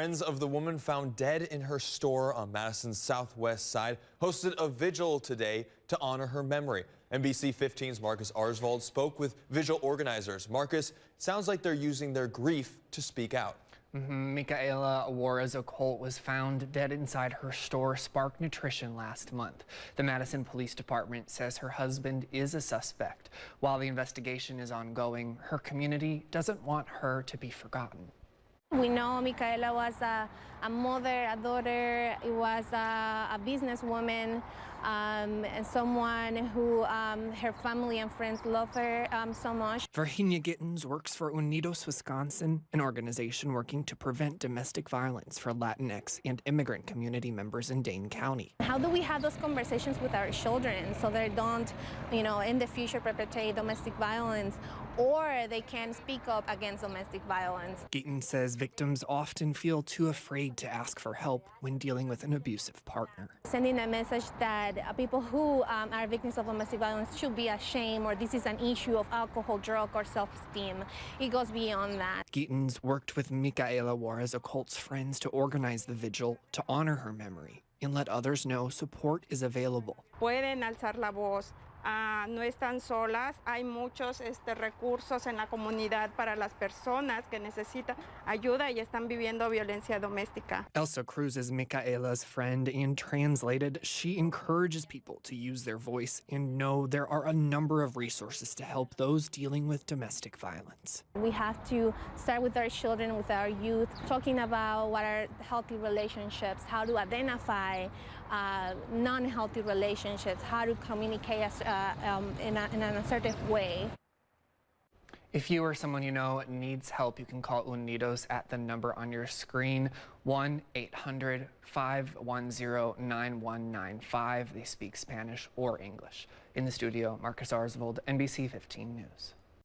Friends of the woman found dead in her store on Madison's southwest side hosted a vigil today to honor her memory. NBC 15's Marcus Arsvold spoke with vigil organizers. Marcus, it sounds like they're using their grief to speak out. Micaela Juarez Ocolt was found dead inside her store, Spark Nutrition, last month. The Madison Police Department says her husband is a suspect. While the investigation is ongoing, her community doesn't want her to be forgotten. We know Micaela was a mother, a daughter, it was a businesswoman, and someone who her family and friends love her so much. Virginia Gittens works for Unidos Wisconsin, an organization working to prevent domestic violence for Latinx and immigrant community members in Dane County. How do we have those conversations with our children so they don't, in the future perpetrate domestic violence, or they can speak up against domestic violence? Gittens says victims often feel too afraid to ask for help when dealing with an abusive partner. Sending a message that people who are victims of domestic violence should be ashamed, or this is an issue of alcohol, drug, or self-esteem. It goes beyond that. Gittens worked with Micaela Juarez Ocolt's friends to organize the vigil to honor her memory and let others know support is available. Pueden alzar la voz. No están solas, hay muchos recursos en la comunidad para las personas que necesitan ayuda y están viviendo violencia doméstica. Elsa Cruz is Micaela's friend and translated. She encourages people to use their voice and know there are a number of resources to help those dealing with domestic violence. We have to start with our children, with our youth, talking about what are healthy relationships, how to identify non-healthy relationships, how to communicate in an assertive way. If you or someone you know needs help, you can call Unidos at the number on your screen, 1-800-510-9195. They speak Spanish or English. In the studio, Marcus Arsvold, NBC 15 News.